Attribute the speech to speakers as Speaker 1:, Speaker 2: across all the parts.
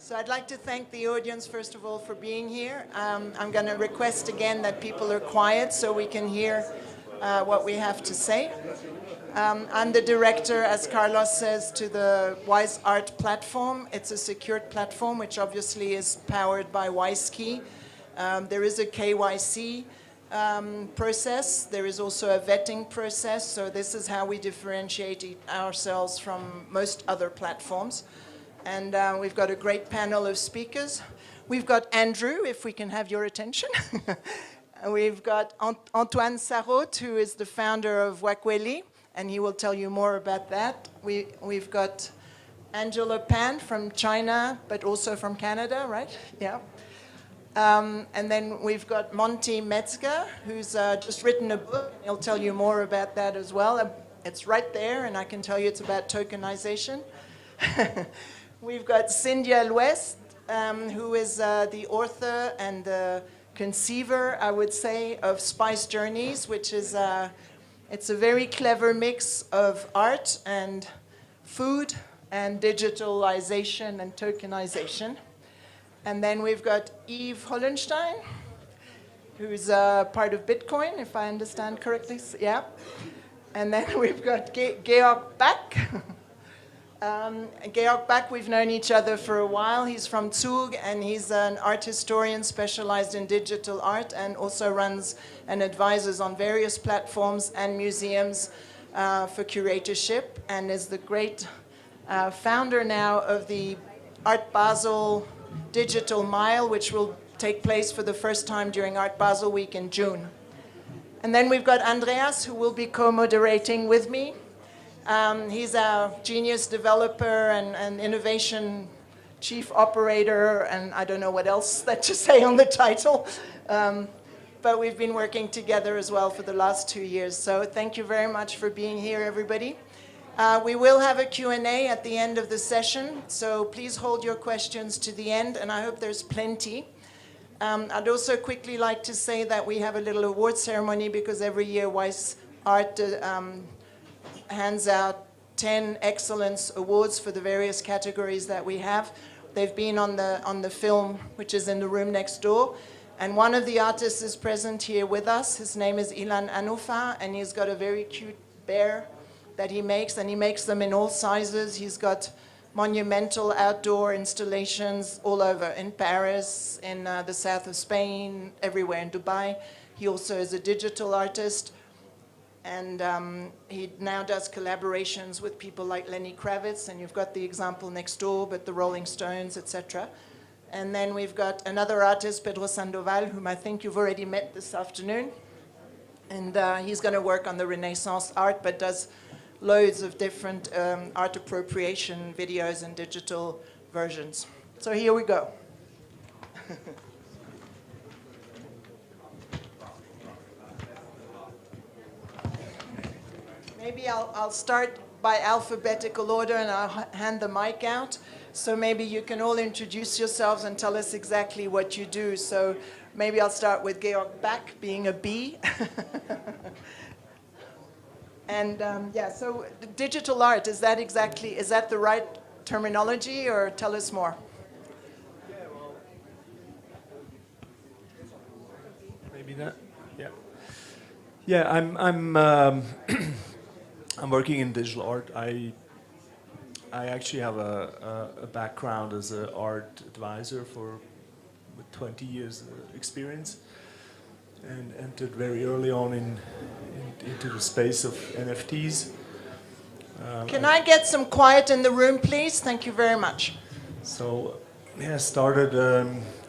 Speaker 1: So I'd like to thank the audience, first of all, for being here. I'm going to request again that people are quiet so we can hear what we have to say. I'm the director, as Carlos says, to the WISe.ART platform. It's a secured platform, which obviously is powered by WiseKey. There is a KYC process. There is also a vetting process. So this is how we differentiate ourselves from most other platforms. And we've got a great panel of speakers. We've got Andrew, if we can have your attention. We've got Antoine Sarraute, who is the founder of Wakweli, and he will tell you more about that. We've got Angela Pan from China, but also from Canada, right? Yeah. And then we've got Monty Metzger, who's just written a book. He'll tell you more about that as well. It's right there, and I can tell you it's about tokenization. We've got Cindia Luest, who is the author and the conceiver, I would say, of Spice Journeys, which is it's a very clever mix of art and food and digitalization and tokenization. And then we've got Yves Holenstein, who's part of Bitcoin, if I understand correctly. Yeah. And then we've got Georg Back. Georg Back, we've known each other for a while. He's from Zug, and he's an art historian specialized in digital art and also runs and advises on various platforms and museums for curatorship, and is the great founder now of the Art Basel Digital Mile, which will take place for the first time during Art Basel Week in June. And then we've got Andreas, who will be co-moderating with me. He's our genius developer and innovation chief operator, and I don't know what else that to say on the title. But we've been working together as well for the last 2 years. So thank you very much for being here, everybody. We will have a Q&A at the end of the session, so please hold your questions to the end, and I hope there's plenty. I'd also quickly like to say that we have a little award ceremony because every year WISe.ART hands out 10 excellence awards for the various categories that we have. They've been on the film, which is in the room next door. And one of the artists is present here with us. His name is Ilan Anoufa, and he's got a very cute bear that he makes, and he makes them in all sizes. He's got monumental outdoor installations all over, in Paris, in the south of Spain, everywhere in Dubai. He also is a digital artist. And he now does collaborations with people like Lenny Kravitz, and you've got the example next door, but the Rolling Stones, etc. And then we've got another artist, Pedro Sandoval, whom I think you've already met this afternoon. And he's going to work on the Renaissance art, but does loads of different art appropriation videos and digital versions. So here we go. Maybe I'll start by alphabetical order, and I'll hand the mic out. So maybe you can all introduce yourselves and tell us exactly what you do. So maybe I'll start with Georg Back, being a B. And yeah, so digital art, is that the right terminology, or tell us more?
Speaker 2: Yeah, well, maybe that, yeah. Yeah, I'm working in digital art. I actually have a background as an art advisor with 20 years experience, and entered very early on into the space of NFTs.
Speaker 1: Can I get some quiet in the room, please? Thank you very much.
Speaker 2: So, yeah, started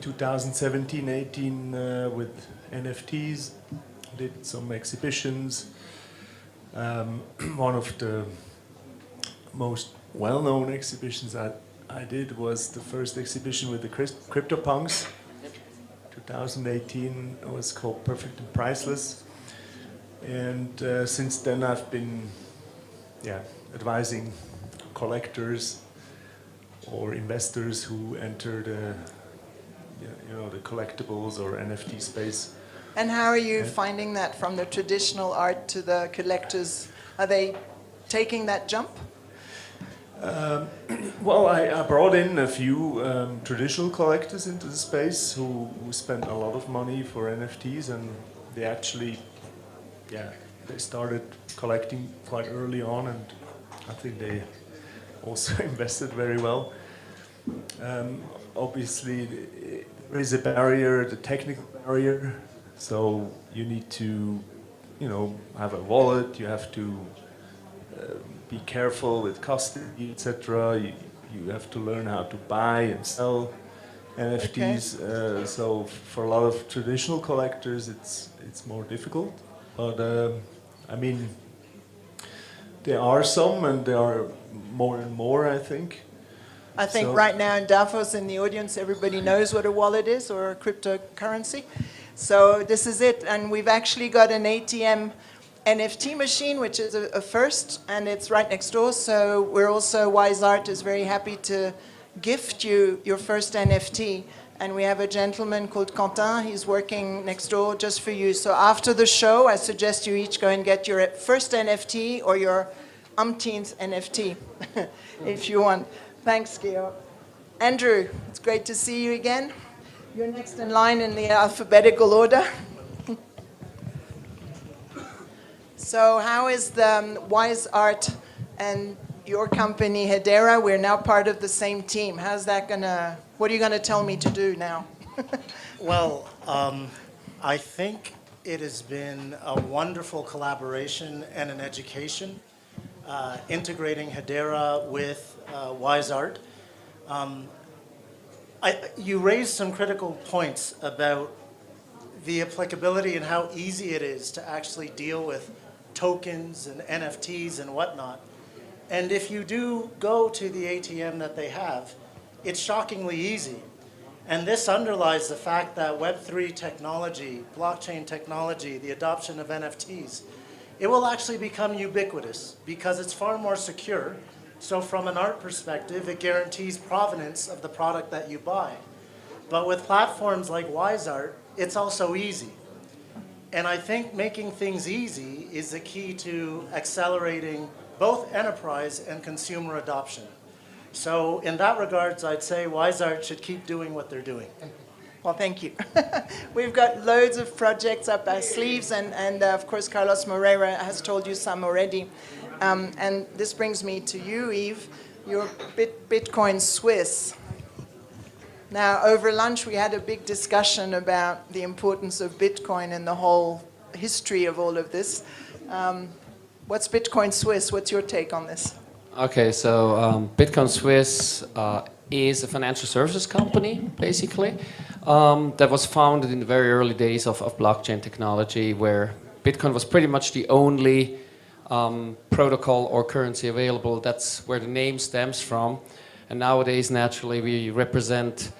Speaker 2: 2017-18 with NFTs, did some exhibitions. One of the most well-known exhibitions I did was the first exhibition with the CryptoPunks. 2018, it was called Perfect and Priceless. And since then I've been advising collectors or investors who enter the collectibles or NFT space.
Speaker 1: And how are you finding that from the traditional art to the collectors? Are they taking that jump?
Speaker 2: Well, I brought in a few traditional collectors into the space who spent a lot of money for NFTs, and they actually, yeah, they started collecting quite early on, and I think they also invested very well. Obviously, there is a barrier, the technical barrier, so you need to, you know, have a wallet, you have to be careful with custody, etc. You have to learn how to buy and sell NFTs. Okay. So for a lot of traditional collectors, it's more difficult. But I mean, there are some, and there are more and more, I think.
Speaker 1: I think right now in Davos, in the audience, everybody knows what a wallet is or a cryptocurrency. So this is it, and we've actually got an ATM NFT machine, which is a first, and it's right next door. So we're also, WISE.ART is very happy to gift you your first NFT. And we have a gentleman called Quentin, he's working next door just for you. So after the show, I suggest you each go and get your first NFT or your umpteenth NFT, if you want. Thanks, Georg. Andrew, it's great to see you again. You're next in line in the alphabetical order. So how is the WISE.ART and your company, Hedera? We're now part of the same team. How's that gonna, what are you gonna tell me to do now?
Speaker 3: Well, I think it has been a wonderful collaboration and an education, integrating Hedera with WISE.ART. You raised some critical points about the applicability and how easy it is to actually deal with tokens and NFTs and whatnot. And if you do go to the ATM that they have, it's shockingly easy. And this underlies the fact that Web3 technology, blockchain technology, the adoption of NFTs, it will actually become ubiquitous because it's far more secure. So from an art perspective, it guarantees provenance of the product that you buy. But with platforms like WISE.ART, it's also easy. And I think making things easy is the key to accelerating both enterprise and consumer adoption. So in that regards, I'd say WISE.ART should keep doing what they're doing.
Speaker 1: Well, thank you. We've got loads of projects up our sleeves, and of course, Carlos Moreira has told you some already. And this brings me to you, Yves. You're Bitcoin Swiss. Now, over lunch, we had a big discussion about the importance of Bitcoin and the whole history of all of this. What's Bitcoin Swiss? What's your take on this?
Speaker 4: Okay, so Bitcoin Swiss is a financial services company, basically, that was founded in the very early days of blockchain technology, where Bitcoin was pretty much the only protocol or currency available. That's where the name stems from. And nowadays, naturally, we represent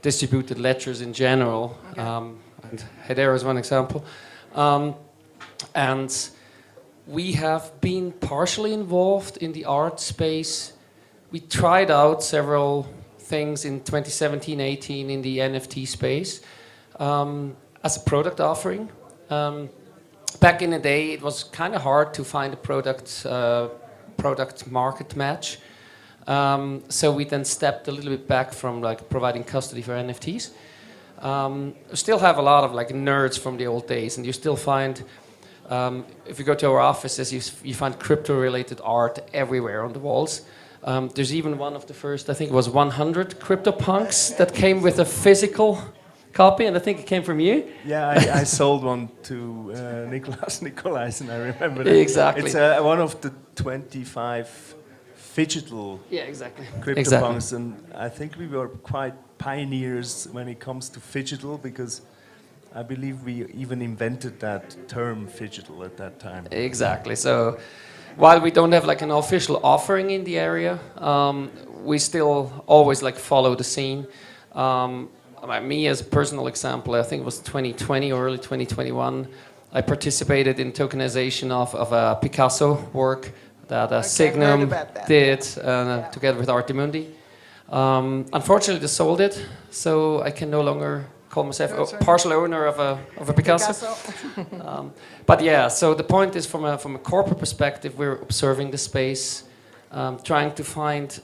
Speaker 4: distributed ledgers in general. Okay. And Hedera is one example. And we have been partially involved in the art space. We tried out several things in 2017-18 in the NFT space as a product offering. Back in the day, it was kind of hard to find a product market match. So we then stepped a little bit back from like providing custody for NFTs. Still have a lot of like nerds from the old days, and you still find, if you go to our offices, you find crypto-related art everywhere on the walls. There's even one of the first, I think it was 100 CryptoPunks that came with a physical copy, and I think it came from you.
Speaker 2: Yeah, I sold one to Nicolas Nicolaisen, I remember that.
Speaker 4: Exactly.
Speaker 2: It's one of the 25 digital CryptoPunks, and I think we were quite pioneers when it comes to phygital, because I believe we even invented that term phygital at that time.
Speaker 4: Exactly. So while we don't have like an official offering in the area, we still always like follow the scene. Me as a personal example, I think it was 2020 or early 2021, I participated in tokenization of a Picasso work that Signum did together with Artimundi. Unfortunately, they sold it, so I can no longer call myself a partial owner of a Picasso. But yeah, so the point is, from a corporate perspective, we're observing the space. trying to find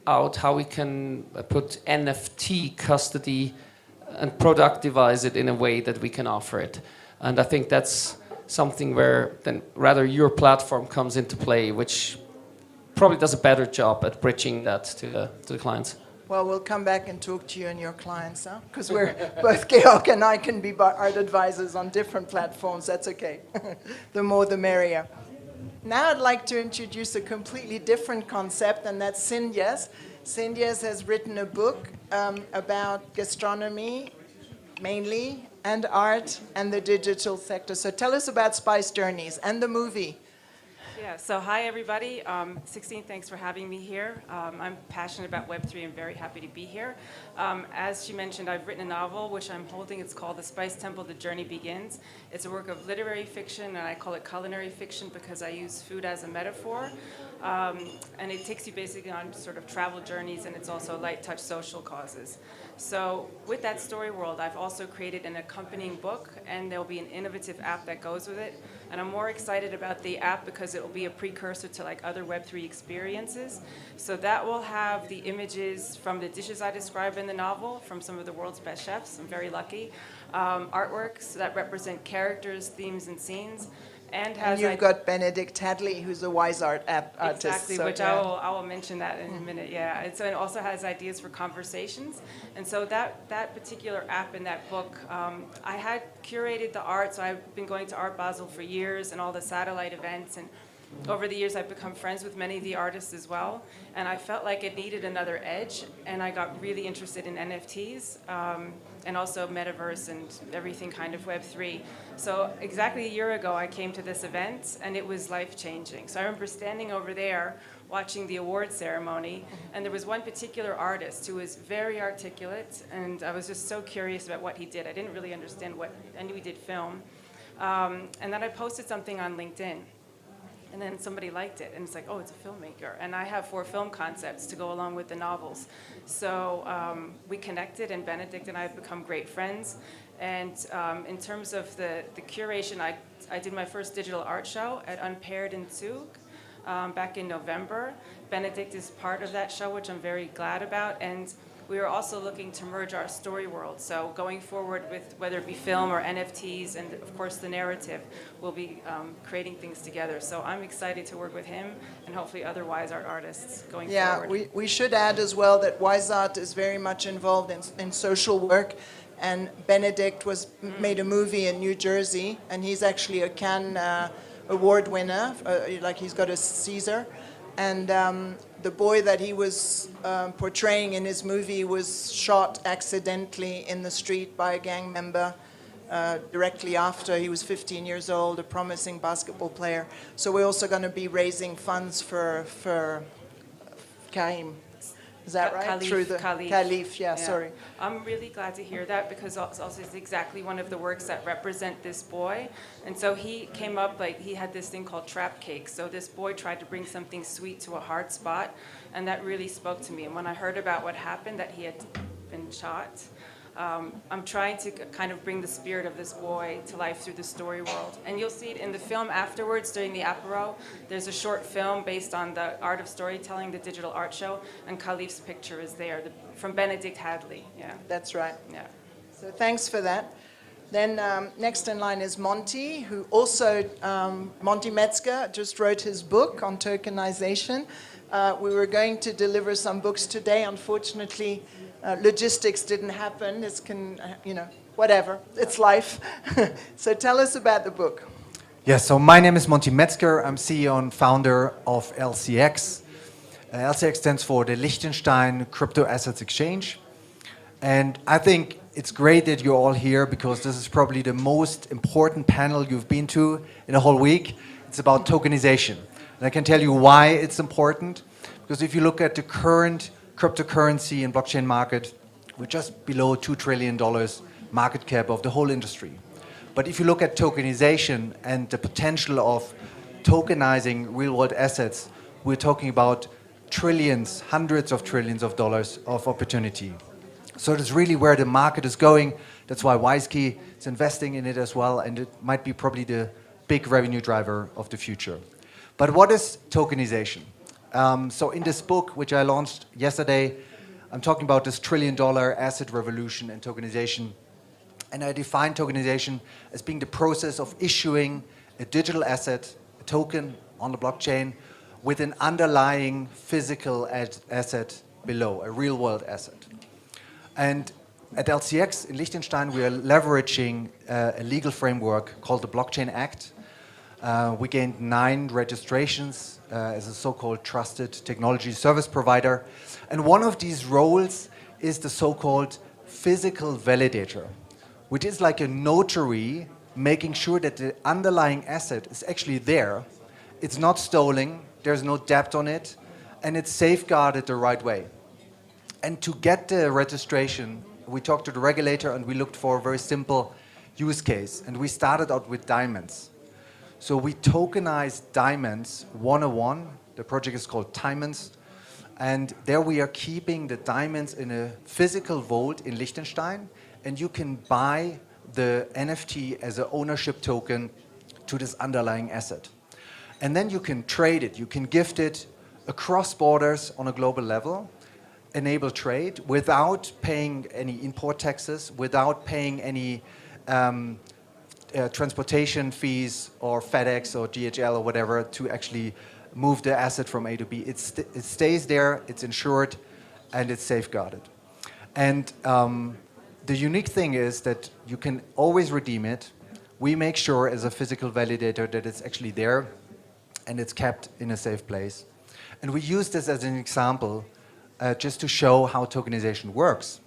Speaker 4: out how we can put NFT custody and productivize it in a way that we can offer it. And I think that's something where then rather your platform comes into play, which probably does a better job at bridging that to the clients.
Speaker 1: Well, we'll come back and talk to you and your clients, huh? Because we're both Georg and I can be art advisors on different platforms. That's okay. The more, the merrier. Now I'd like to introduce a completely different concept, and that's Cindia's. Cindia's has written a book about gastronomy, mainly, and art, and the digital sector. So tell us about Spice Journeys and the movie.
Speaker 5: Yeah, so hi everybody. 16, thanks for having me here. I'm passionate about Web3 and very happy to be here. As she mentioned, I've written a novel, which I'm holding. It's called The Spice Temple, The Journey Begins. It's a work of literary fiction, and I call it culinary fiction because I use food as a metaphor. And it takes you basically on sort of travel journeys, and it's also light touch social causes. So with that story world, I've also created an accompanying book, and there'll be an innovative app that goes with it. And I'm more excited about the app because it will be a precursor to like other Web3 experiences. So that will have the images from the dishes I describe in the novel, from some of the world's best chefs. I'm very lucky. Artworks that represent characters, themes, and scenes. And
Speaker 1: you've got Benedict Hadley, who's a WISe.ART artist.
Speaker 5: Exactly,
Speaker 1: so,
Speaker 5: which
Speaker 1: yeah.
Speaker 5: I will mention that in a minute, yeah. And so it also has ideas for conversations. And so that particular app in that book, I had curated the art, so I've been going to Art Basel for years and all the satellite events. And over the years, I've become friends with many of the artists as well. And I felt like it needed another edge. And I got really interested in NFTs and also metaverse and everything kind of Web3. So exactly a year ago, I came to this event, and it was life-changing. So I remember standing over there watching the award ceremony, and there was one particular artist who was very articulate, and I was just so curious about what he did. I didn't really understand what, I knew he did film. And then I posted something on LinkedIn. And then somebody liked it, and it's like, oh, it's a filmmaker. And I have 4 film concepts to go along with the novels. So we connected, and Benedict and I have become great friends. And in terms of the curation, I did my first digital art show at Unpaired in Zug back in November. Benedict is part of that show, which I'm very glad about. And we are also looking to merge our story world. So going forward with whether it be film or NFTs, and of course the narrative, we'll be creating things together. So I'm excited to work with him and hopefully other WISe.ART artists going forward.
Speaker 1: Yeah, we should add as well that WISe.ART is very much involved in social work. And Benedict made a movie in New Jersey, and he's actually a Cannes award winner, like he's got a Caesar. And the boy that he was portraying in his movie was shot accidentally in the street by a gang member directly after. He was 15 years old, a promising basketball player. So we're also going to be raising funds for Karim. Is that right?
Speaker 5: Khalif,
Speaker 1: Through the Khalif, yeah, sorry.
Speaker 5: I'm really glad to hear that because also it's exactly one of the works that represent this boy. And so he came up, like he had this thing called trap cake. So this boy tried to bring something sweet to a hard spot, and that really spoke to me. And when I heard about what happened, that he had been shot, I'm trying to kind of bring the spirit of this boy to life through the story world. And you'll see it in the film afterwards during the apéro. There's a short film based on the art of storytelling, the digital art show, and Khalif's picture is there, from Benedict Hadley. Yeah.
Speaker 1: That's right.
Speaker 5: Yeah.
Speaker 1: So thanks for that. Then next in line is Monty, who also, Monty Metzger just wrote his book on tokenization. We were going to deliver some books today. Unfortunately, logistics didn't happen. This can, whatever. It's life. So tell us about the book.
Speaker 6: Yes, so my name is Monty Metzger. I'm CEO and founder of LCX. LCX stands for the Liechtenstein Crypto Assets Exchange. And I think it's great that you're all here because this is probably the most important panel you've been to in a whole week. It's about tokenization. And I can tell you why it's important. Because if you look at the current cryptocurrency and blockchain market, we're just below $2 trillion market cap of the whole industry. But if you look at tokenization and the potential of tokenizing real-world assets, we're talking about trillions, hundreds of trillions of dollars of opportunity. So that's really where the market is going. That's why WiseKey is investing in it as well, and it might be probably the big revenue driver of the future. But what is tokenization? So in this book, which I launched yesterday, I'm talking about this $1 trillion asset revolution and tokenization. And I define tokenization as being the process of issuing a digital asset, a token on the blockchain, with an underlying physical asset below, a real-world asset. And at LCX in Liechtenstein, we are leveraging a legal framework called the Blockchain Act. We gained 9 registrations as a so-called trusted technology service provider. And one of these roles is the so-called physical validator, which is like a notary making sure that the underlying asset is actually there. It's not stolen, there's no debt on it, and it's safeguarded the right way. And to get the registration, we talked to the regulator and we looked for a very simple use case. And we started out with diamonds. So we tokenized diamonds 101. The project is called Diamonds. And there we are keeping the diamonds in a physical vault in Liechtenstein. And you can buy the NFT as an ownership token to this underlying asset. And then you can trade it, you can gift it across borders on a global level, enable trade without paying any import taxes, without paying any transportation fees or FedEx or DHL or whatever to actually move the asset from A to B. It stays there, it's insured, and it's safeguarded. And the unique thing is that you can always redeem it. We make sure as a physical validator that it's actually there and it's kept in a safe place. And we use this as an example just to show how tokenization works.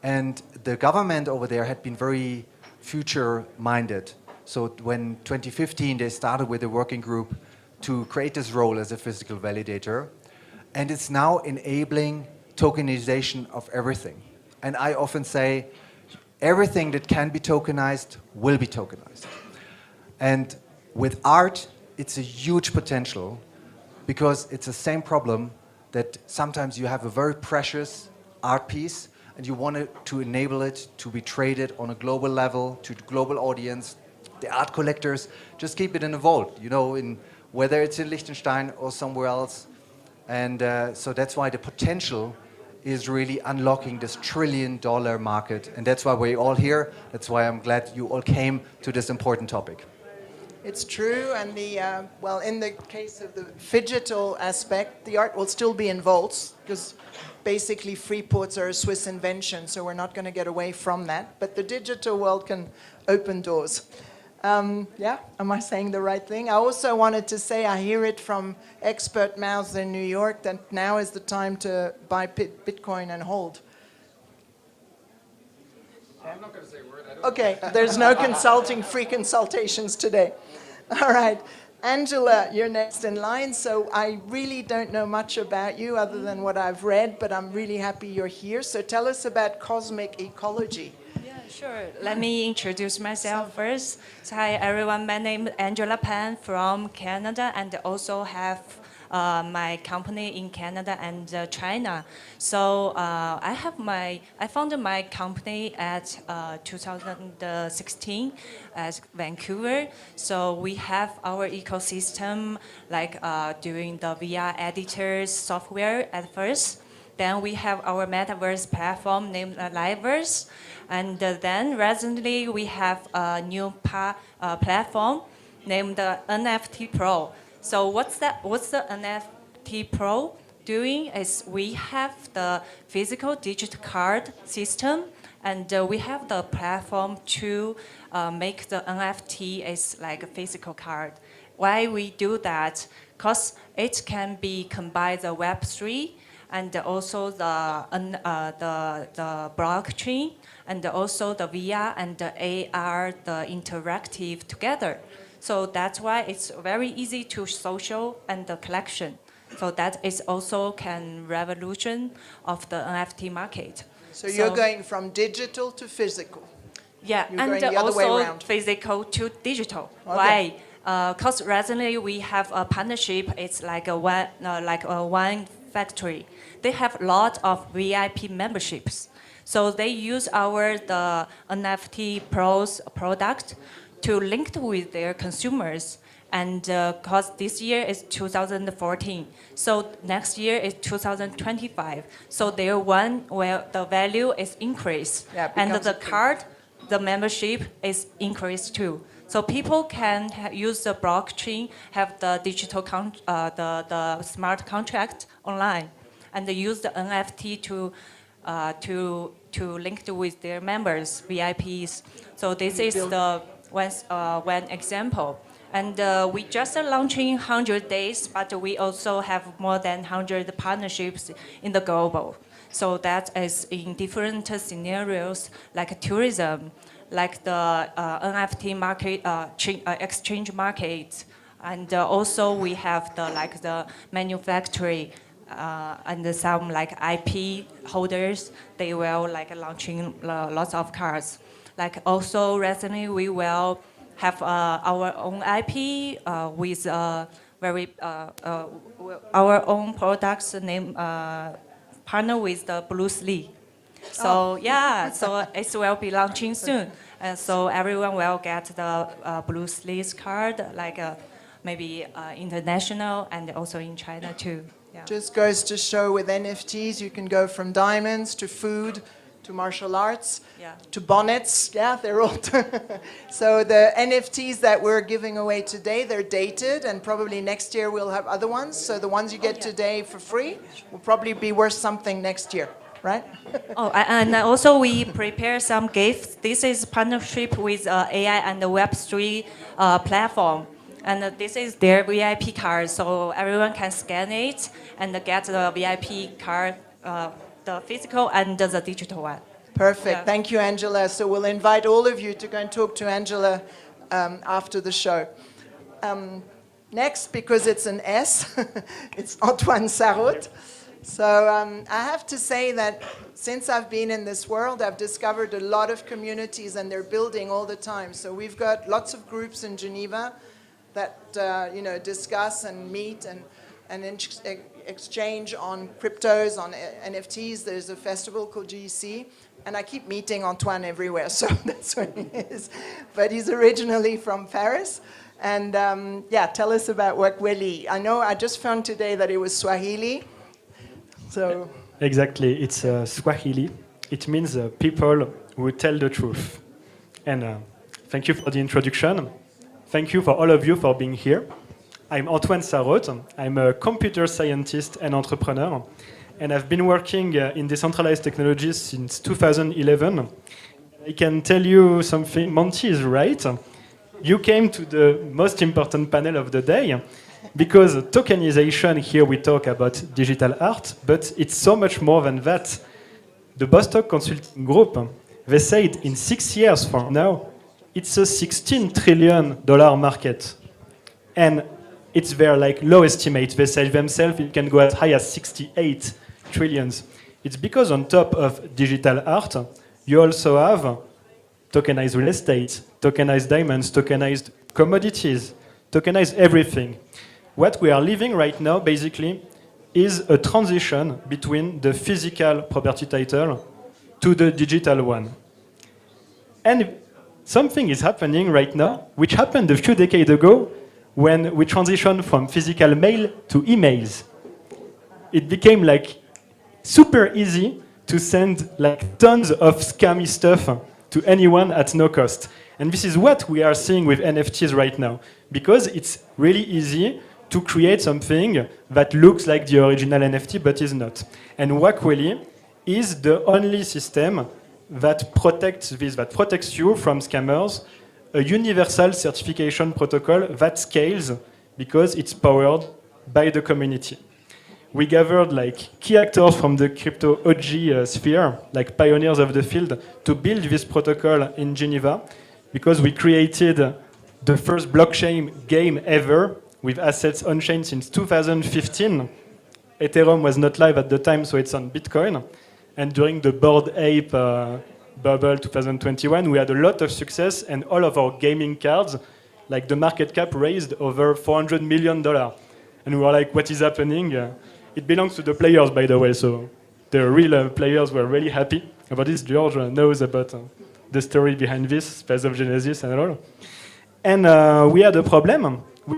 Speaker 6: And the government over there had been very future-minded. So when 2015, they started with a working group to create this role as a physical validator. And it's now enabling tokenization of everything. And I often say, everything that can be tokenized will be tokenized. And with art, it's a huge potential because it's the same problem that sometimes you have a very precious art piece and you want to enable it to be traded on a global level to the global audience. The art collectors just keep it in a vault, you know, whether it's in Liechtenstein or somewhere else. And so that's why the potential is really unlocking this $1 trillion market. And that's why we're all here. That's why I'm glad you all came to this important topic.
Speaker 1: It's true, and well, in the case of the phygital aspect, the art will still be in vaults, because basically free ports are a Swiss invention, so we're not going to get away from that. But the digital world can open doors. Yeah, am I saying the right thing? I also wanted to say, I hear it from expert mouths in New York, that now is the time to buy Bitcoin and hold.
Speaker 4: I'm not going to say a word.
Speaker 1: Okay, there's no free consultations today. All right. Angela, you're next in line. So I really don't know much about you other than what I've read, but I'm really happy you're here. So tell us about cosmic ecology.
Speaker 7: Yeah, sure. Let me introduce myself first. So, hi, everyone. My name is Angela Pan from Canada, and also have my company in Canada and China. So I founded my company at 2016 at Vancouver. So we have our ecosystem, like doing the VR editors software at first. Then we have our metaverse platform named Liveverse. And then recently we have a new platform named NFT.PRO. So what's the NFT.PRO doing is we have the physical digital card system, and we have the platform to make the NFT as like a physical card. Why we do that? Because it can be combined the Web3 and also the blockchain and also the VR and the AR, the interactive together. So that's why it's very easy to social and the collection. So that is also can revolution of the NFT market.
Speaker 1: So you're going from digital to physical.
Speaker 7: Yeah,
Speaker 1: You're
Speaker 7: and
Speaker 1: going the other way
Speaker 7: also
Speaker 1: around.
Speaker 7: physical to digital.
Speaker 1: Okay.
Speaker 7: Why? Because recently we have a partnership. It's like a wine factory. They have a lot of VIP memberships. So they use the NFT Pro's product to link with their consumers. And because this year is 2014, so next year is 2025. So their one, well, the value is increased,
Speaker 1: Yeah,
Speaker 7: and
Speaker 1: becomes
Speaker 7: the
Speaker 1: a thing.
Speaker 7: card, the membership is increased too. So people can use the blockchain, have the digital the smart contract online, and they use the NFT to link with their members, VIPs. So this is the one example. And we just are launching 100 days, but we also have more than 100 partnerships in the global. So that is in different scenarios, like tourism, like the NFT market, exchange market, and also we have the manufacturing and some like IP holders. They will launching lots of cars. Like also recently we will have our own IP with our own products name partner with the Bruce Lee. So yeah, so it will be launching soon. So everyone will get the Bruce Lee's card, maybe international and also in China too. Yeah.
Speaker 1: Just goes to show with NFTs, you can go from diamonds to food to martial arts to bonnets. Yeah, they're all. So the NFTs that we're giving away today, they're dated, and probably next year we'll have other ones. So the ones you get today for free will probably be worth something next year, right?
Speaker 7: And also we prepare some gifts. This is partnership with AI and the Web3 platform. And this is their VIP card, so everyone can scan it and get the VIP card, the physical and the digital one.
Speaker 1: Perfect.
Speaker 7: Yeah.
Speaker 1: Thank you, Angela. So we'll invite all of you to go and talk to Angela after the show. Next, because it's an S, it's Antoine Sarraute. So I have to say that since I've been in this world, I've discovered a lot of communities, and they're building all the time. So we've got lots of groups in Geneva that discuss and meet and exchange on cryptos, on NFTs. There's a festival called GEC, and I keep meeting Antoine everywhere, so that's what he is. But he's originally from Paris. And tell us about Wakweli. I know I just found today that it was Swahili. So
Speaker 8: Exactly, it's Swahili. It means people who tell the truth. And thank you for the introduction. Thank you for all of you for being here. I'm Antoine Sarraute. I'm a computer scientist and entrepreneur. And I've been working in decentralized technologies since 2011. I can tell you something, Monty is right. You came to the most important panel of the day, because tokenization, here we talk about digital art, but it's so much more than that. The Bostock Consulting Group, they said in 6 years from now, it's a $16 trillion market. And it's their low estimate. They say themselves it can go as high as 68 trillions. It's because on top of digital art, you also have tokenized real estate, tokenized diamonds, tokenized commodities, tokenized everything. What we are living right now, basically, is a transition between the physical property title to the digital one. And something is happening right now, which happened a few decades ago when we transitioned from physical mail to emails. It became super easy to send tons of scammy stuff to anyone at no cost. And this is what we are seeing with NFTs right now, because it's really easy to create something that looks like the original NFT but is not. And Wakweli is the only system that protects this, that protects you from scammers, a universal certification protocol that scales because it's powered by the community. We gathered key actors from the crypto OG sphere, pioneers of the field, to build this protocol in Geneva, because we created the first blockchain game ever with assets on-chain since 2015. Ethereum was not live at the time, so it's on Bitcoin. And during the Bored Ape bubble 2021, we had a lot of success, and all of our gaming cards, the market cap raised over $400 million. And we were like, what is happening? It belongs to the players, by the way, so the real players were really happy about this. Georg knows about the story behind this, Space of Genesis and all. And we had a problem. We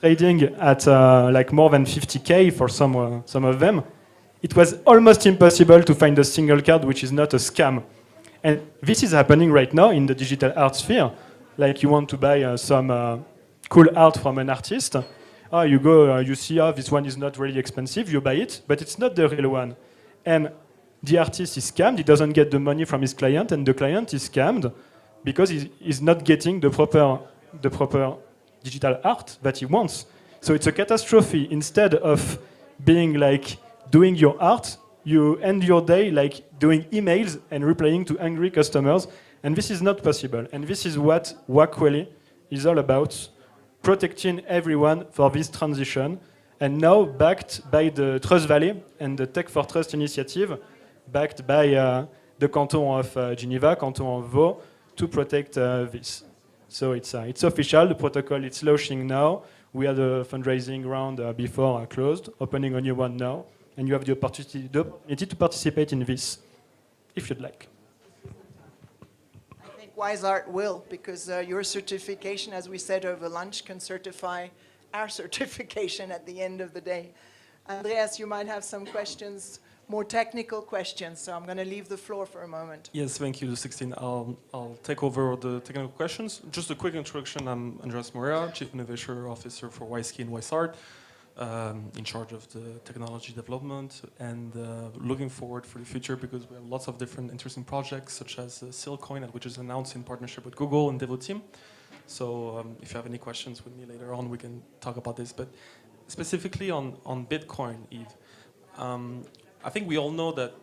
Speaker 8: trading at like more than 50K for some of them, it was almost impossible to find a single card which is not a scam. And this is happening right now in the digital art sphere. Like you want to buy some cool art from an artist. You go, you see, this one is not really expensive, you buy it, but it's not the real one. And the artist is scammed, he doesn't get the money from his client, and the client is scammed because he's not getting the proper digital art that he wants. So it's a catastrophe. Instead of being like doing your art, you end your day like doing emails and replying to angry customers, and this is not possible. And this is what Wakweli is all about, protecting everyone for this transition, and now backed by the Trust Valley and the Tech for Trust initiative, backed by the canton of Geneva, canton of Vaud, to protect this. So it's official, the protocol is launching now. We had a fundraising round before closed, opening a new one now, and you have the opportunity to participate in this, if you'd like.
Speaker 1: I think WiseArt will, because your certification, as we said over lunch, can certify our certification at the end of the day. Andreas, you might have some questions, more technical questions, so I'm going to leave the floor for a moment.
Speaker 9: Yes, thank you, 16. I'll take over the technical questions. Just a quick introduction. I'm Andreas Moreira, Chief Innovation Officer for WiseKey and WiseArt, in charge of the technology development, and looking forward for the future because we have lots of different interesting projects, such as Silcoin, which is announced in partnership with Google and Davos team. So if you have any questions with me later on, we can talk about this. But specifically on Bitcoin, Yves, I think we all know that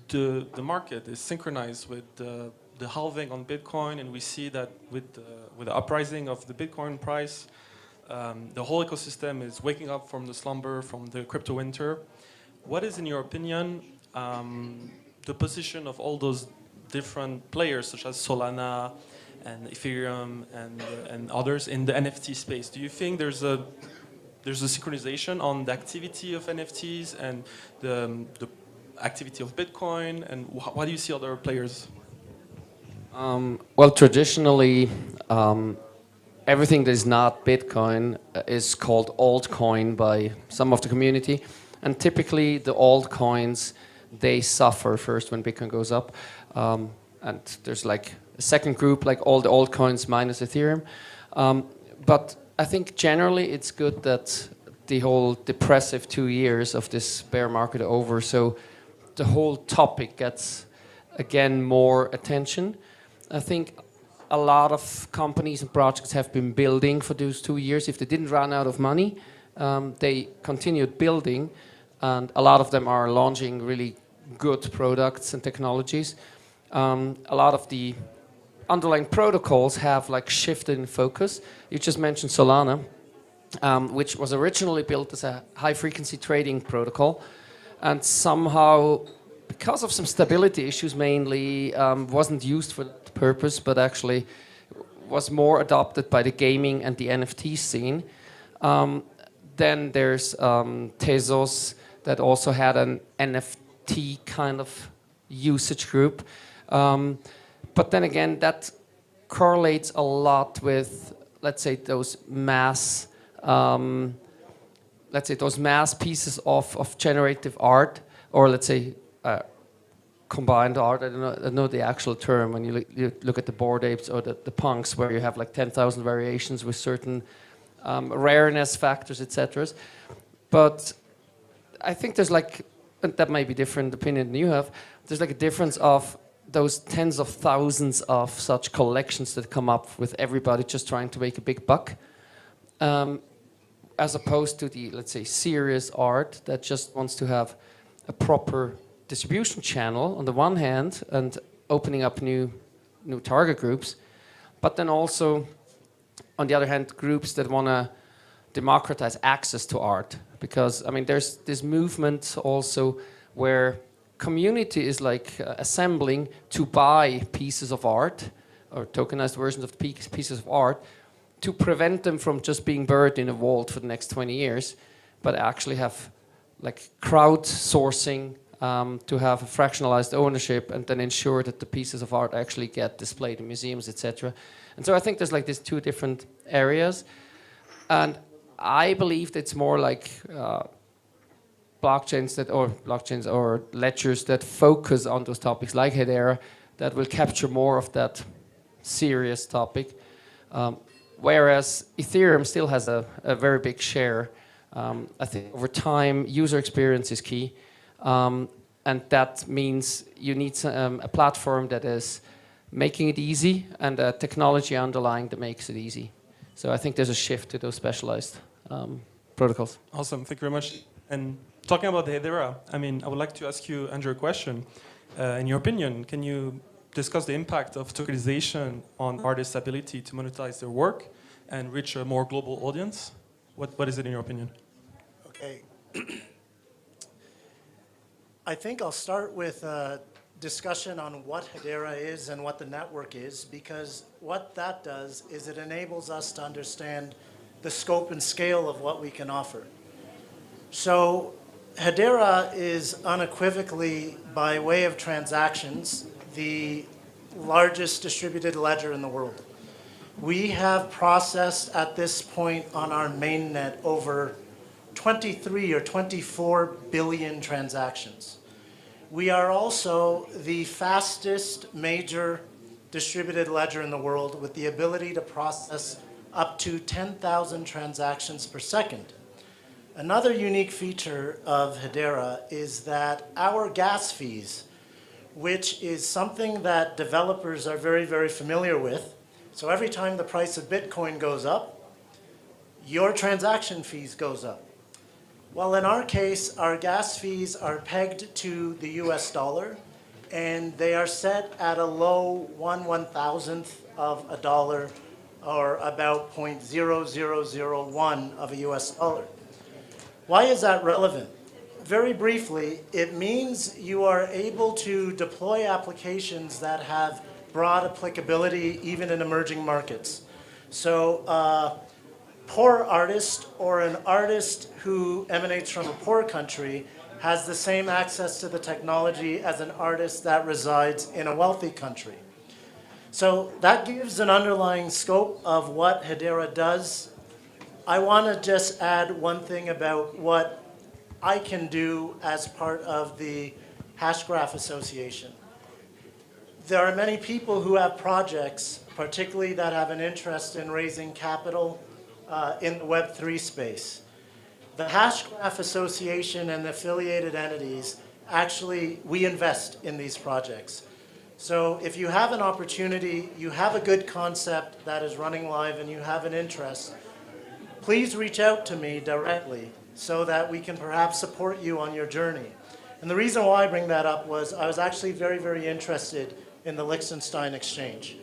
Speaker 9: the market is synchronized with the halving on Bitcoin, and we see that with the uprising of the Bitcoin price, the whole ecosystem is waking up from the slumber, from the crypto winter. What is, in your opinion, the position of all those different players, such as Solana and Ethereum and others in the NFT space? Do you think there's a synchronization on the activity of NFTs and the activity of Bitcoin, and why do you see other players?
Speaker 4: Well, traditionally, everything that is not Bitcoin is called altcoin by some of the community, and typically the altcoins, they suffer first when Bitcoin goes up, and there's like a second group, like all the altcoins minus Ethereum, but I think generally it's good that the whole depressive 2 years of this bear market are over, so the whole topic gets again more attention. I think a lot of companies and projects have been building for those 2 years. If they didn't run out of money, they continued building, and a lot of them are launching really good products and technologies. A lot of the underlying protocols have like shifted in focus. You just mentioned Solana, which was originally built as a high-frequency trading protocol, and somehow, because of some stability issues mainly, wasn't used for that purpose, but actually was more adopted by the gaming and the NFT scene. Then there's Tezos that also had an NFT kind of usage group. But then again, that correlates a lot with, let's say, those mass pieces of generative art, or let's say combined art. I don't know the actual term when you look at the Bored Apes or the punks, where you have like 10,000 variations with certain rareness factors, etc. But I think there's like, and that may be different opinion than you have, there's like a difference of those tens of thousands of such collections that come up with everybody just trying to make a big buck, as opposed to the, let's say, serious art that just wants to have a proper distribution channel on the one hand and opening up new target groups, but then also on the other hand groups that want to democratize access to art, because I mean there's this movement also where community is like assembling to buy pieces of art or tokenized versions of pieces of art to prevent them from just being buried in a vault for the next 20 years, but actually have like crowdsourcing to have a fractionalized ownership and then ensure that the pieces of art actually get displayed in museums, etc. And so I think there's like these two different areas. And I believe it's more like blockchains or ledgers that focus on those topics, like Hedera, that will capture more of that serious topic. Whereas Ethereum still has a very big share. I think over time, user experience is key. And that means you need a platform that is making it easy and a technology underlying that makes it easy. So I think there's a shift to those specialized protocols.
Speaker 9: Awesome, thank you very much. And talking about the Hedera, I mean, I would like to ask you, Andrew, a question. In your opinion, can you discuss the impact of tokenization on artists' ability to monetize their work and reach a more global audience? What is it in your opinion?
Speaker 3: Okay. I think I'll start with a discussion on what Hedera is and what the network is, because what that does is it enables us to understand the scope and scale of what we can offer. So Hedera is unequivocally, by way of transactions, the largest distributed ledger in the world. We have processed at this point on our mainnet over 23 or 24 billion transactions. We are also the fastest major distributed ledger in the world with the ability to process up to 10,000 transactions per second. Another unique feature of Hedera is that our gas fees, which is something that developers are very, very familiar with. So every time the price of Bitcoin goes up, your transaction fees goes up. Well, in our case, our gas fees are pegged to the US dollar, and they are set at a low 1/1000th of a dollar, or about 0.0001 of a US dollar. Why is that relevant? Very briefly, it means you are able to deploy applications that have broad applicability even in emerging markets. So poor artist or an artist who emanates from a poor country has the same access to the technology as an artist that resides in a wealthy country. So that gives an underlying scope of what Hedera does. I want to just add one thing about what I can do as part of the Hasgraph Association. There are many people who have projects, particularly that have an interest in raising capital in the Web3 space. The Hasgraph Association and the affiliated entities, actually, we invest in these projects. So if you have an opportunity, you have a good concept that is running live and you have an interest, please reach out to me directly so that we can perhaps support you on your journey. And the reason why I bring that up was I was actually very, very interested in the Liechtenstein exchange.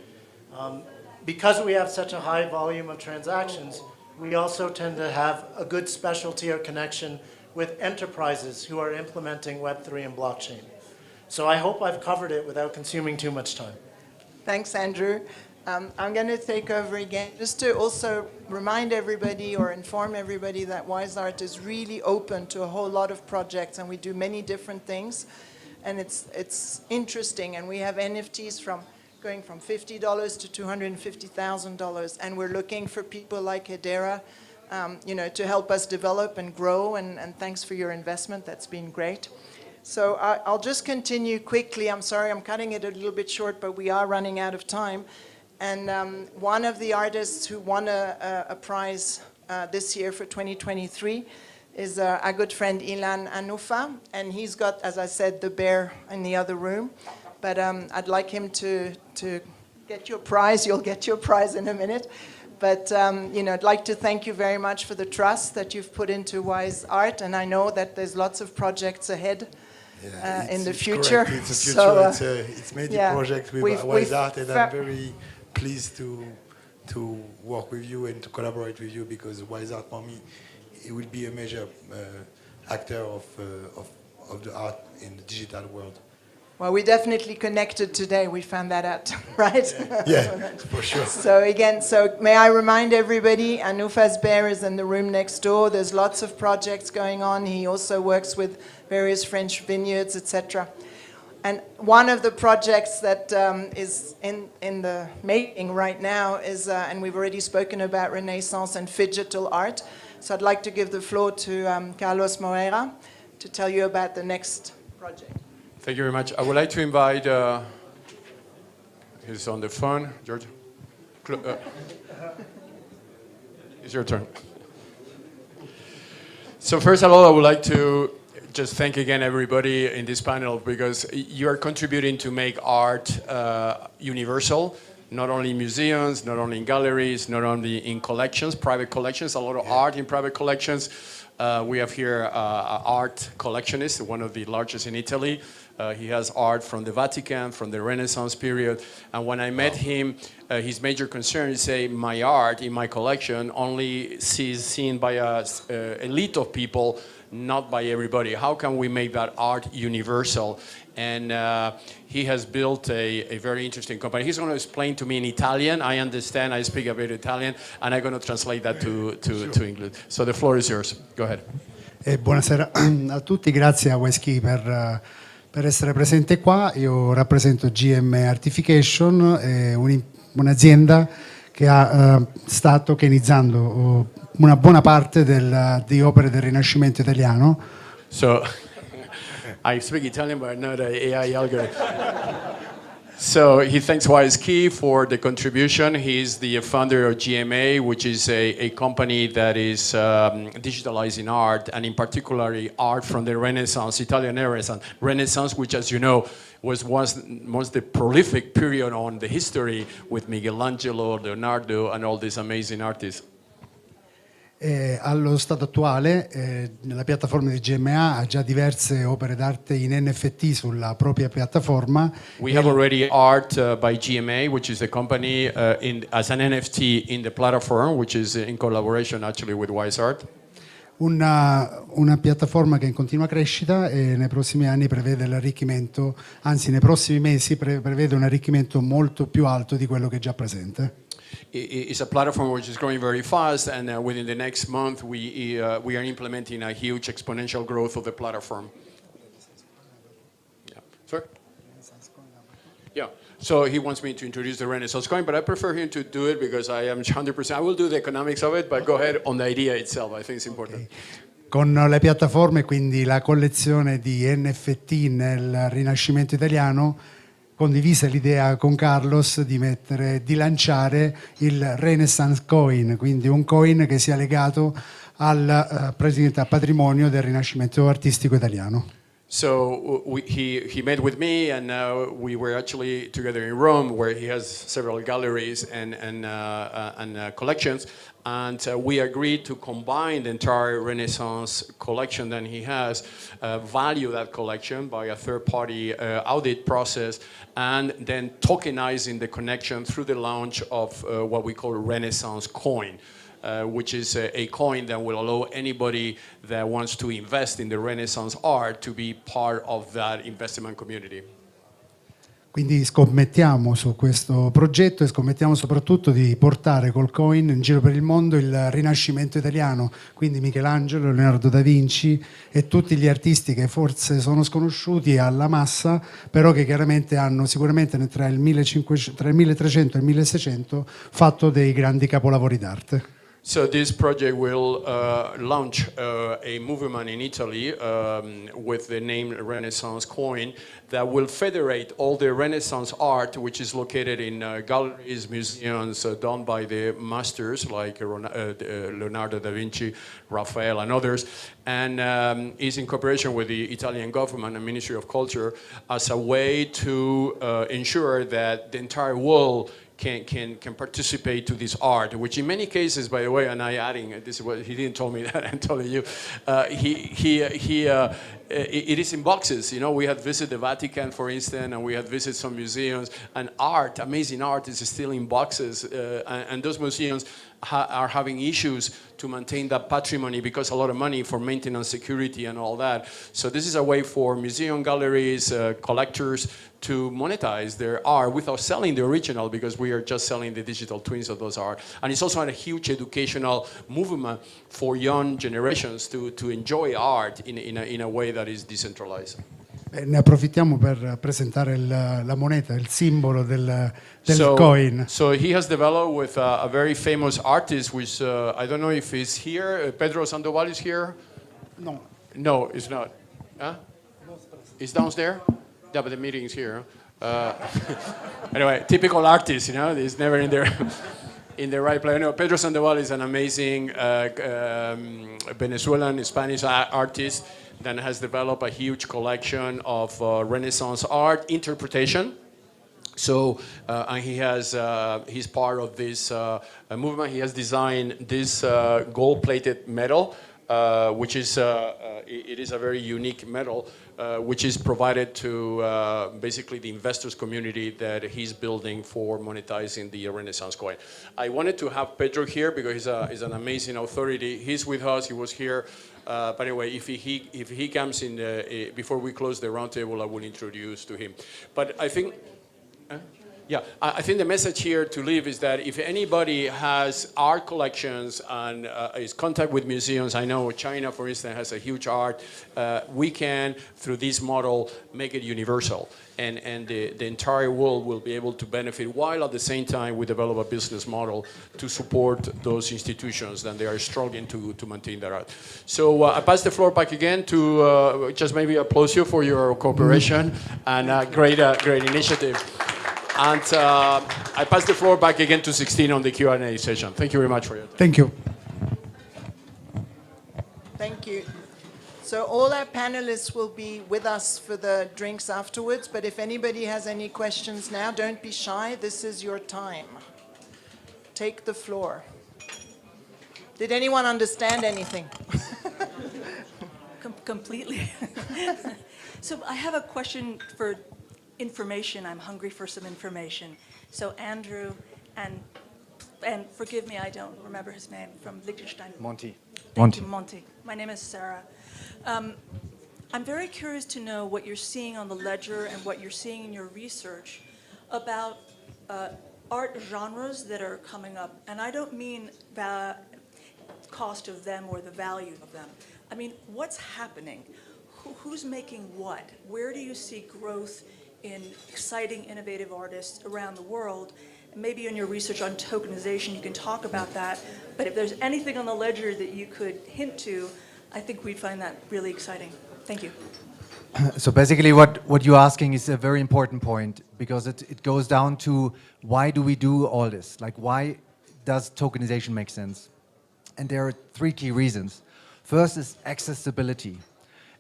Speaker 3: Because we have such a high volume of transactions, we also tend to have a good specialty or connection with enterprises who are implementing Web3 and blockchain. So I hope I've covered it without consuming too much time.
Speaker 1: Thanks, Andrew. I'm going to take over again, just to also remind everybody or inform everybody that WISE.ART is really open to a whole lot of projects, and we do many different things. And it's interesting, and we have NFTs going from $50 to $250,000, and we're looking for people like Hedera, to help us develop and grow, and thanks for your investment. That's been great. So I'll just continue quickly. I'm sorry, I'm cutting it a little bit short, but we are running out of time. And one of the artists who won a prize this year for 2023 is our good friend Ilan Anufa, and he's got, as I said, the bear in the other room. But I'd like him to get your prize. You'll get your prize in a minute. But I'd like to thank you very much for the trust that you've put into WISE.ART, and I know that there's lots of projects ahead in the future.
Speaker 10: Correct. It's a future. So, it's made a project with WISE.ART, and I'm very pleased to work with you and to collaborate with you, because WISE.ART for me, it will be a major actor of the art in the digital world.
Speaker 1: Well, we definitely connected today. We found that out, right?
Speaker 10: Yeah, for sure.
Speaker 1: So again, may I remind everybody, Anufa's bear is in the room next door. There's lots of projects going on. He also works with various French vineyards, etc. And one of the projects that is in the making right now is, and we've already spoken about Renaissance and digital art. So I'd like to give the floor to Carlos Moreira to tell you about the next project.
Speaker 11: Thank you very much. I would like to invite, he's on the phone, Georg. It's your turn. So first of all, I would like to just thank again everybody in this panel, because you are contributing to make art universal, not only in museums, not only in galleries, not only in collections, private collections, a lot of art in private collections. We have here an art collectionist, one of the largest in Italy. He has art from the Vatican, from the Renaissance period. And when I met him, his major concern is say, my art in my collection only is seen by an elite of people, not by everybody. How can we make that art universal? And he has built a very interesting company. He's going to explain to me in Italian. I understand, I speak a bit Italian, and I'm going to translate that to English. So the floor is yours. Go ahead.
Speaker 12: Buonasera a tutti, grazie a WiseKey per essere presente qua. Io rappresento GM Artification, un'azienda che sta tokenizzando una buona parte di opere del Rinascimento italiano.
Speaker 11: So, I speak Italian, but not an AI algorithm. So he thanks WiseKey for the contribution. He's the founder of GMA, which is a company that is digitalizing art, and in particular art from the Renaissance, Italian Renaissance, which, as you know, was the prolific period on the history with Michelangelo, Leonardo, and all these amazing artists.
Speaker 12: Allo stato attuale la piattaforma di GMA ha già diverse opere d'arte in NFT sulla propria piattaforma.
Speaker 11: We have already art by GMA, which is a company as an NFT in the platform, which is in collaboration actually with WISe.ART.
Speaker 12: Una piattaforma che è in continua crescita e nei prossimi anni prevede l'arricchimento, anzi nei prossimi mesi prevede un arricchimento molto più alto di quello che è già presente.
Speaker 11: It's a platform which is growing very fast, and within the next month we are implementing a huge exponential growth of the platform. Yeah. Sorry? Yeah. So he wants me to introduce the Renaissance coin, but I prefer him to do it because I am 100%. I will do the economics of it, but go ahead on the idea itself. I think it's important.
Speaker 12: Okay. Con le piattaforme, quindi la collezione di NFT nel Rinascimento italiano, condivisa l'idea con Carlos di lanciare il Renaissance Coin, quindi un coin che sia legato al patrimonio del Rinascimento artistico italiano.
Speaker 11: So he met with me, and we were actually together in Rome, where he has several galleries and collections, and we agreed to combine the entire Renaissance collection that he has, value that collection by a third-party audit process, and then tokenizing the connection through the launch of what we call Renaissance Coin. Which is a coin that will allow anybody that wants to invest in the Renaissance art to be part of that investment community.
Speaker 12: Quindi scommettiamo su questo progetto e scommettiamo soprattutto di portare col coin in giro per il mondo il Rinascimento italiano, quindi Michelangelo, Leonardo da Vinci e tutti gli artisti che forse sono sconosciuti alla massa, però che chiaramente hanno sicuramente tra il 1300 e il 1600 fatto dei grandi capolavori d'arte.
Speaker 11: So this project will launch a movement in Italy with the name Renaissance Coin that will federate all the Renaissance art, which is located in galleries, museums done by the masters like Leonardo da Vinci, Raphael, and others, and is in cooperation with the Italian government and Ministry of Culture as a way to ensure that the entire world can participate to this art, which in many cases, by the way, and I adding, this is what he didn't tell me that, I'm telling you, it is in boxes. You know, we had visited the Vatican, for instance, and we had visited some museums, and art, amazing art, is still in boxes, and those museums are having issues to maintain that patrimony because a lot of money for maintenance, security, and all that. So this is a way for museum galleries, collectors to monetize their art without selling the original, because we are just selling the digital twins of those art. And it's also a huge educational movement for young generations to enjoy art in a way that is decentralized.
Speaker 12: Ne approfittiamo per presentare la moneta, il simbolo del
Speaker 11: So,
Speaker 12: coin.
Speaker 11: so he has developed with a very famous artist, which I don't know if he's here. Pedro Sandoval is here?
Speaker 12: No.
Speaker 11: No, it's not. Huh? It's downstairs? Yeah, but the meeting is here. Anyway, typical artist, you know, he's never in there. In the right place. No, Pedro Sandoval is an amazing Venezuelan Spanish artist that has developed a huge collection of Renaissance art interpretation. So, and he has, he's part of this movement. He has designed this gold-plated medal, which is, it is a very unique medal, which is provided to basically the investors community that he's building for monetizing the Renaissance coin. I wanted to have Pedro here because he's an amazing authority. He's with us, he was here. But anyway, if he comes in before we close the roundtable, I will introduce to him. But I think, yeah, I think the message here to leave is that if anybody has art collections and is in contact with museums, I know China, for instance, has a huge art, we can, through this model, make it universal. And the entire world will be able to benefit, while at the same time we develop a business model to support those institutions that they are struggling to maintain their art. So I pass the floor back again to just maybe applause you for your cooperation and great initiative. And I pass the floor back again to 16 on the Q&A session. Thank you very much for your time.
Speaker 12: Thank you.
Speaker 1: Thank you. So all our panelists will be with us for the drinks afterwards, but if anybody has any questions now, don't be shy. This is your time. Take the floor. Did anyone understand anything?
Speaker 13: Completely. So I have a question for information. I'm hungry for some information. So Andrew and forgive me, I don't remember his name, from Liechtenstein.
Speaker 6: Monty.
Speaker 13: Thank you, Monty. My name is Sarah. I'm very curious to know what you're seeing on the ledger and what you're seeing in your research about art genres that are coming up. And I don't mean the cost of them or the value of them. I mean, what's happening? Who's making what? Where do you see growth in exciting, innovative artists around the world? And maybe in your research on tokenization, you can talk about that. But if there's anything on the ledger that you could hint to, I think we'd find that really exciting. Thank you.
Speaker 6: So basically what you're asking is a very important point, because it goes down to why do we do all this? Like, why does tokenization make sense? And there are three key reasons. First is accessibility.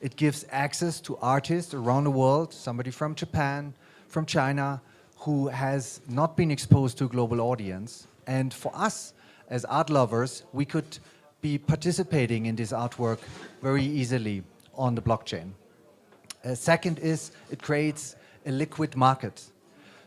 Speaker 6: It gives access to artists around the world, somebody from Japan, from China, who has not been exposed to a global audience. And for us, as art lovers, we could be participating in this artwork very easily on the blockchain. Second is it creates a liquid market.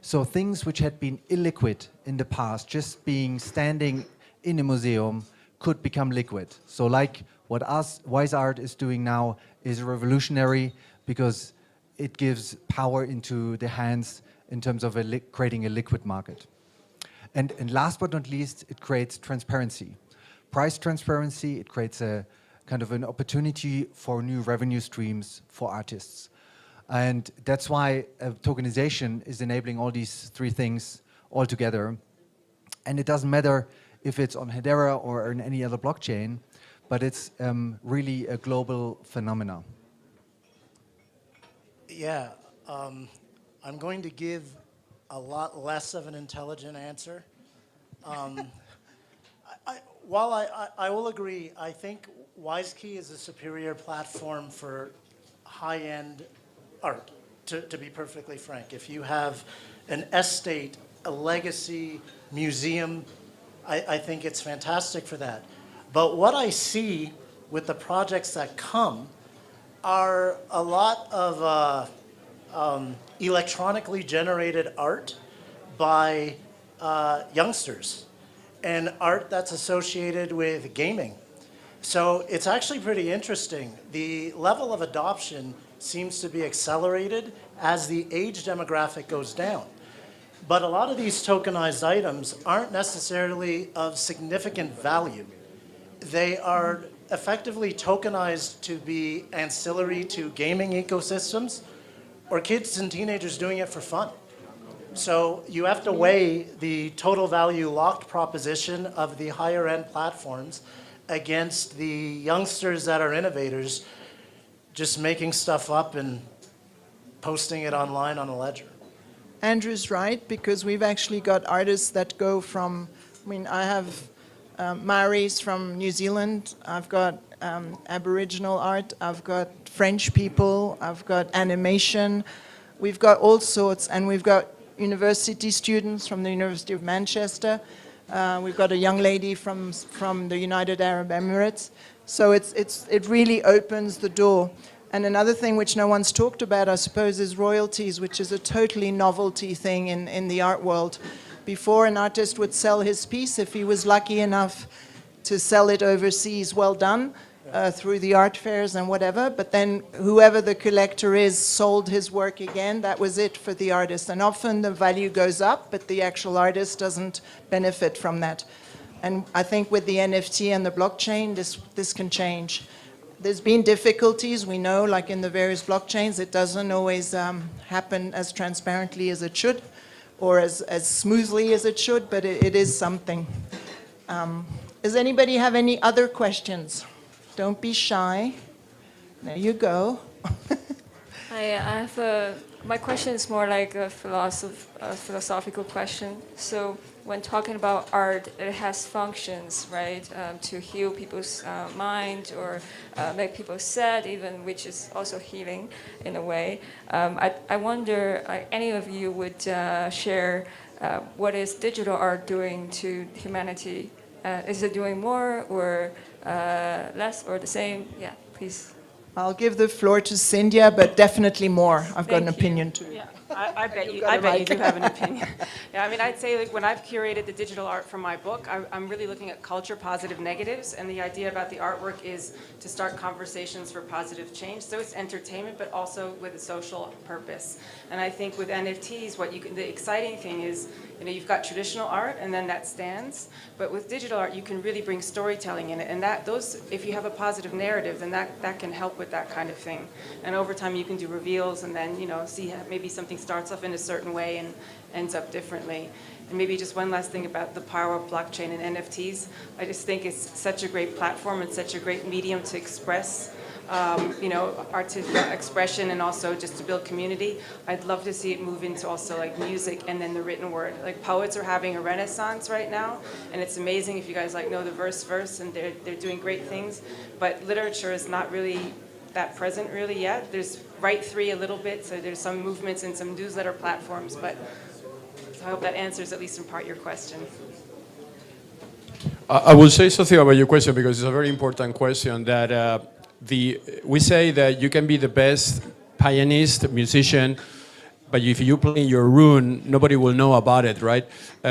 Speaker 6: So things which had been illiquid in the past, just being standing in a museum, could become liquid. So like what WISe.ART is doing now is revolutionary, because it gives power into the hands in terms of creating a liquid market. And last but not least, it creates transparency. Price transparency, it creates a kind of an opportunity for new revenue streams for artists. And that's why tokenization is enabling all these three things all together. And it doesn't matter if it's on Hedera or on any other blockchain, but it's really a global phenomenon.
Speaker 3: Yeah, I'm going to give a lot less of an intelligent answer. While I will agree, I think WiseKey is a superior platform for high-end art, to be perfectly frank. If you have an estate, a legacy, museum, I think it's fantastic for that. But what I see with the projects that come are a lot of electronically generated art by youngsters, and art that's associated with gaming. So it's actually pretty interesting. The level of adoption seems to be accelerated as the age demographic goes down. But a lot of these tokenized items aren't necessarily of significant value. They are effectively tokenized to be ancillary to gaming ecosystems, or kids and teenagers doing it for fun. So you have to weigh the total value locked proposition of the higher end platforms against the youngsters that are innovators just making stuff up and posting it online on a ledger.
Speaker 1: Andrew's right, because we've actually got artists that go from, I mean, I have Maoris from New Zealand, I've got Aboriginal art, I've got French people, I've got animation, we've got all sorts, and we've got university students from the University of Manchester, we've got a young lady from the United Arab Emirates, so it really opens the door. And another thing which no one's talked about, I suppose, is royalties, which is a totally novelty thing in the art world. Before, an artist would sell his piece if he was lucky enough to sell it overseas, well done, through the art fairs and whatever, but then whoever the collector is sold his work again, that was it for the artist. And often the value goes up, but the actual artist doesn't benefit from that. And I think with the NFT and the blockchain, this can change. There's been difficulties, we know, like in the various blockchains, it doesn't always happen as transparently as it should, or as smoothly as it should, but it is something. Does anybody have any other questions? Don't be shy. There you go.
Speaker 14: I have my question is more like a philosophical question. So when talking about art, it has functions, right? To heal people's mind or make people sad even, which is also healing in a way. I wonder, any of you would share what is digital art doing to humanity? Is it doing more or less or the same? Yeah, please.
Speaker 1: I'll give the floor to Cindia, but definitely more. I've got an opinion too.
Speaker 5: Yeah, I bet you do have an opinion. Yeah, I mean, I'd say like when I've curated the digital art for my book, I'm really looking at culture, positive, negatives, and the idea about the artwork is to start conversations for positive change. So it's entertainment, but also with a social purpose. And I think with NFTs, the exciting thing is, you know, you've got traditional art, and then that stands. But with digital art, you can really bring storytelling in it, and if you have a positive narrative, then that can help with that kind of thing. And over time, you can do reveals, and then see how maybe something starts off in a certain way and ends up differently. And maybe just one last thing about the power of blockchain and NFTs. I just think it's such a great platform and such a great medium to express artistic expression and also just to build community. I'd love to see it move into also like music and then the written word. Like poets are having a renaissance right now, and it's amazing if you guys know the verse, and they're doing great things. But literature is not really that present really yet. There's Write3 a little bit, so there's some movements and some newsletter platforms, but so I hope that answers at least in part your question.
Speaker 11: I will say something about your question because it's a very important question that we say that you can be the best pianist, musician, but if you play in your room, nobody will know about it, right?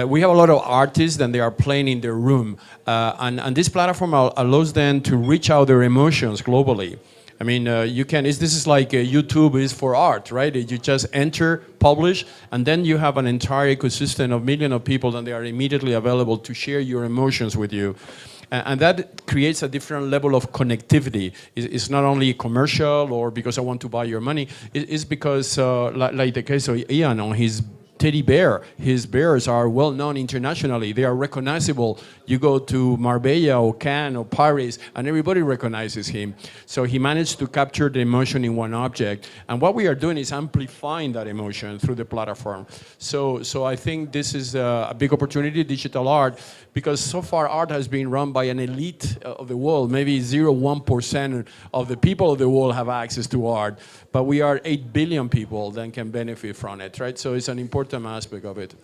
Speaker 11: We have a lot of artists and they are playing in their room. And this platform allows them to reach out their emotions globally. I mean, this is like YouTube is for art, right? You just enter, publish, and then you have an entire ecosystem of millions of people and they are immediately available to share your emotions with you. And that creates a different level of connectivity. It's not only commercial or because I want to buy your money. It's because, like the case of Ian on his teddy bear, his bears are well known internationally. They are recognizable. You go to Marbella or Cannes or Paris and everybody recognizes him. So he managed to capture the emotion in one object. And what we are doing is amplifying that emotion through the platform. So I think this is a big opportunity, digital art, because so far art has been run by an elite of the world. Maybe 0.1% of the people of the world have access to art, but we are 8 billion people that can benefit from it, right? So it's an important aspect of it.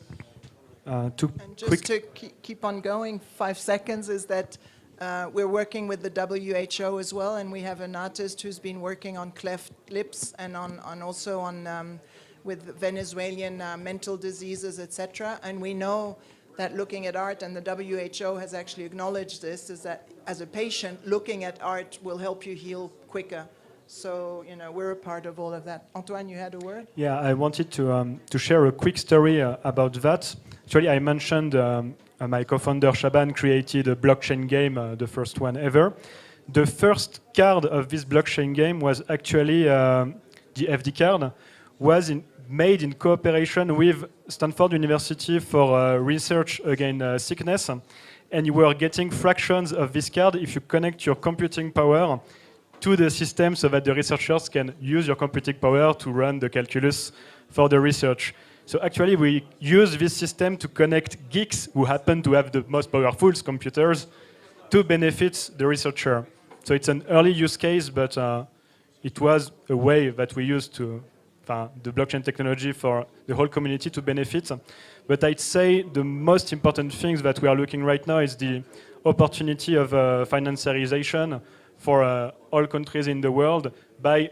Speaker 1: And just to keep on going, 5 seconds, is that we're working with the WHO as well, and we have an artist who's been working on cleft lips and also on with Venezuelan mental diseases, etc. And we know that looking at art, and the WHO has actually acknowledged this, is that as a patient, looking at art will help you heal quicker. So, we're a part of all of that. Antoine, you had a word?
Speaker 8: Yeah, I wanted to share a quick story about that. Actually, I mentioned my co-founder Shaban created a blockchain game, the first one ever. The first card of this blockchain game was actually the FD card, was made in cooperation with Stanford University for research against sickness. And you were getting fractions of this card if you connect your computing power to the system so that the researchers can use your computing power to run the calculus for the research. So actually, we use this system to connect geeks who happen to have the most powerful computers to benefit the researcher. So it's an early use case, but it was a way that we used to the blockchain technology for the whole community to benefit. But I'd say the most important things that we are looking right now is the opportunity of financiarization for all countries in the world by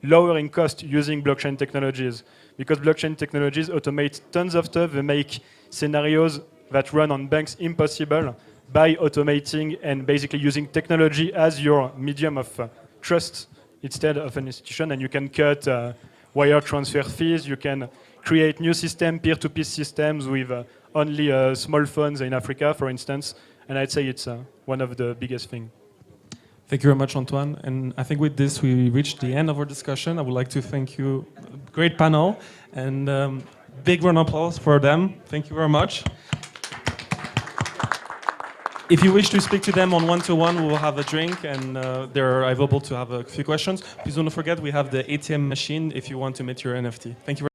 Speaker 8: lowering cost using blockchain technologies. Because blockchain technologies automate tons of stuff. They make scenarios that run on banks impossible by automating and basically using technology as your medium of trust instead of an institution. And you can cut wire transfer fees. You can create new systems, peer-to-peer systems with only small phones in Africa, for instance. And I'd say it's one of the biggest things.
Speaker 9: Thank you very much, Antoine. And I think with this, we reached the end of our discussion. I would like to thank you. Great panel. And big round of applause for them. Thank you very much. If you wish to speak to them on one-to-one, we will have a drink, and they're available to have a few questions. Please don't forget, we have the ATM machine if you want to meet your NFT. Thank you very much.